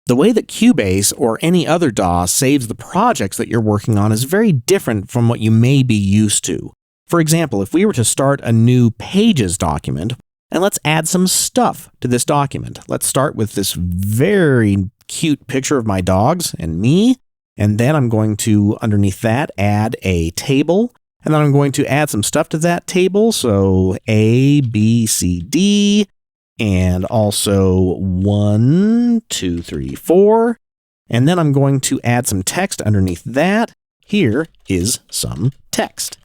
The way that Cubase or any other DAW saves the projects that you're working on is very different from what you may be used to. For example, if we were to start a new Pages document, and let's add some stuff to this document. Let's start with this very cute picture of my dogs and me, and then I'm going to, underneath that, add a table, and then I'm going to add some stuff to that table, so A, B, C, D, and also 1, 2, 3, 4, and then I'm going to add some text underneath that. Here is some text.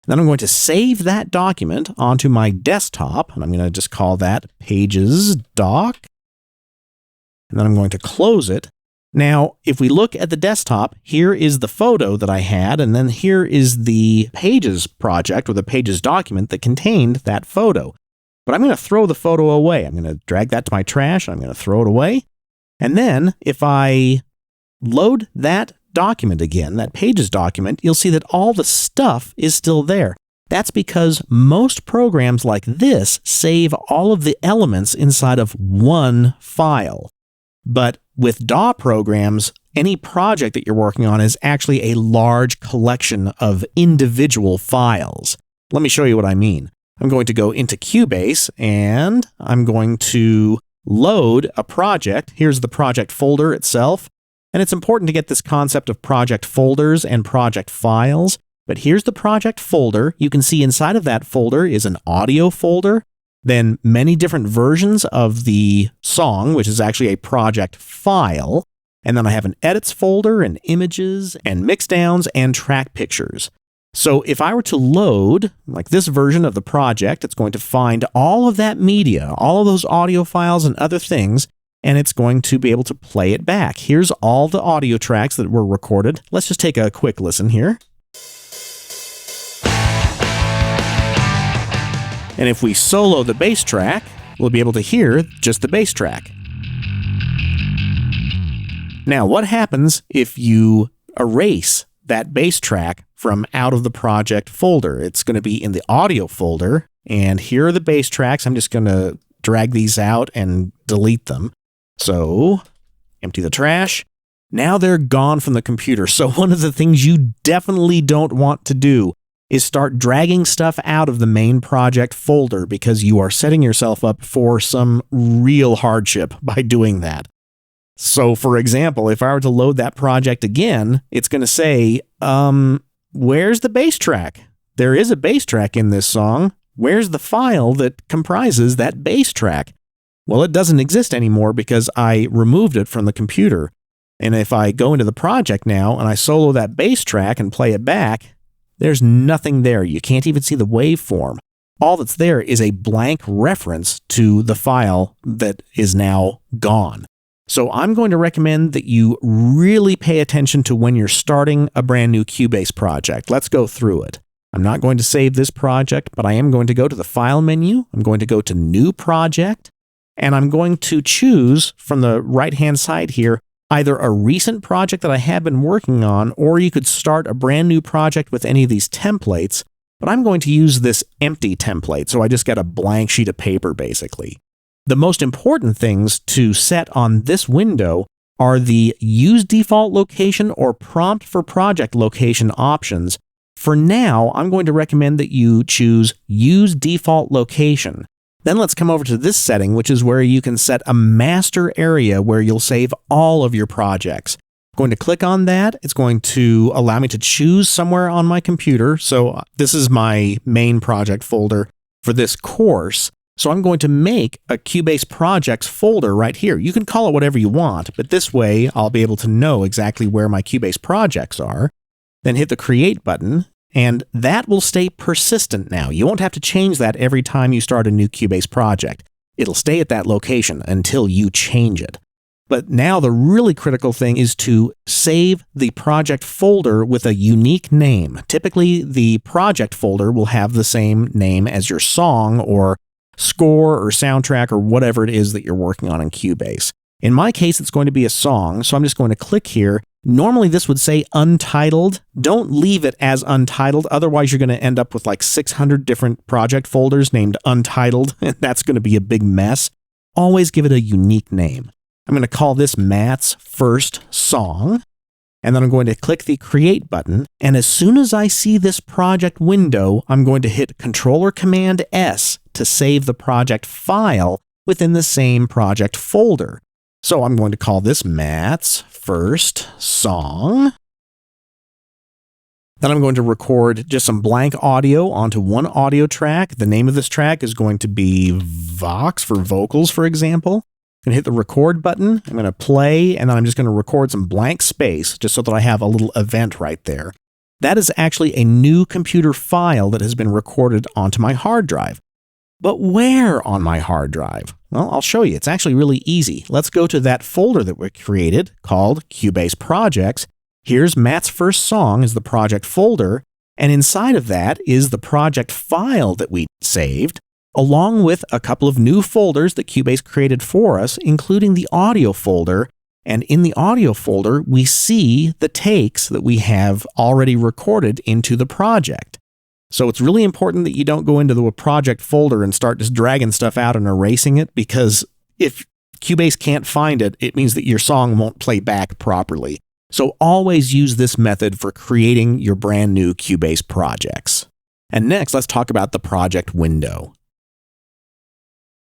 Then I'm going to save that document onto my desktop, and I'm going to just call that Pages Doc. And then I'm going to close it. Now, if we look at the desktop, here is the photo that I had, and then here is the Pages project or the Pages document that contained that photo. But I'm going to throw the photo away. I'm going to drag that to my trash, and I'm going to throw it away. And then if I load that document again, that Pages document, you'll see that all the stuff is still there. That's because most programs like this save all of the elements inside of one file. But with DAW programs, any project that you're working on is actually a large collection of individual files. Let me show you what I mean. I'm going to go into Cubase and I'm going to load a project. Here's the project folder itself. And it's important to get this concept of project folders and project files. But here's the project folder. You can see inside of that folder is an audio folder, then many different versions of the song, which is actually a project file. And then I have an edits folder and images and mixdowns and track pictures. So if I were to load like this version of the project, it's going to find all of that media, all of those audio files and other things, and it's going to be able to play it back. Here's all the audio tracks that were recorded. Let's just take a quick listen here. And if we solo the bass track, we'll be able to hear just the bass track. Now, what happens if you erase that bass track from out of the project folder? It's going to be in the audio folder, and here are the bass tracks. I'm just going to drag these out and delete them. So, empty the trash. Now they're gone from the computer. So one of the things you definitely don't want to do is start dragging stuff out of the main project folder, because you are setting yourself up for some real hardship by doing that. So for example, if I were to load that project again, it's going to say, where's the bass track? There is a bass track in this song. Where's the file that comprises that bass track? Well, it doesn't exist anymore because I removed it from the computer. And if I go into the project now and I solo that bass track and play it back, there's nothing there. You can't even see the waveform. All that's there is a blank reference to the file that is now gone. So I'm going to recommend that you really pay attention to when you're starting a brand new Cubase project. Let's go through it. I'm not going to save this project, but I am going to go to the File menu. I'm going to go to New Project. And I'm going to choose from the right-hand side here either a recent project that I have been working on, or you could start a brand new project with any of these templates. But I'm going to use this empty template, so I just get a blank sheet of paper, basically. The most important things to set on this window are the Use Default Location or Prompt for Project Location options. For now, I'm going to recommend that you choose Use Default Location. Then let's come over to this setting, which is where you can set a master area where you'll save all of your projects. I'm going to click on that. It's going to allow me to choose somewhere on my computer. So this is my main project folder for this course. So I'm going to make a Cubase Projects folder right here. You can call it whatever you want, but this way I'll be able to know exactly where my Cubase projects are. Then hit the Create button. And that will stay persistent now. You won't have to change that every time you start a new Cubase project. It'll stay at that location until you change it. But now the really critical thing is to save the project folder with a unique name. Typically, the project folder will have the same name as your song or score or soundtrack or whatever it is that you're working on in Cubase. In my case, it's going to be a song, so I'm just going to click here. Normally this would say untitled. Don't leave it as untitled, otherwise you're going to end up with like 600 different project folders named untitled, and that's going to be a big mess. Always give it a unique name. I'm going to call this Matt's first song. And then I'm going to click the Create button. And as soon as I see this project window, I'm going to hit Control-Command-S to save the project file within the same project folder. So I'm going to call this Matt's first song. Then I'm going to record just some blank audio onto one audio track. The name of this track is going to be Vox for vocals, for example. I'm going to hit the record button. I'm going to play, and then I'm just going to record some blank space just so that I have a little event right there. That is actually a new computer file that has been recorded onto my hard drive. But where on my hard drive? Well, I'll show you. It's actually really easy. Let's go to that folder that we created called Cubase Projects. Here's Matt's first song is the project folder, and inside of that is the project file that we saved, along with a couple of new folders that Cubase created for us, including the audio folder. And in the audio folder, we see the takes that we have already recorded into the project. So it's really important that you don't go into the project folder and start just dragging stuff out and erasing it, because if Cubase can't find it, it means that your song won't play back properly. So always use this method for creating your brand new Cubase projects. And next, let's talk about the project window.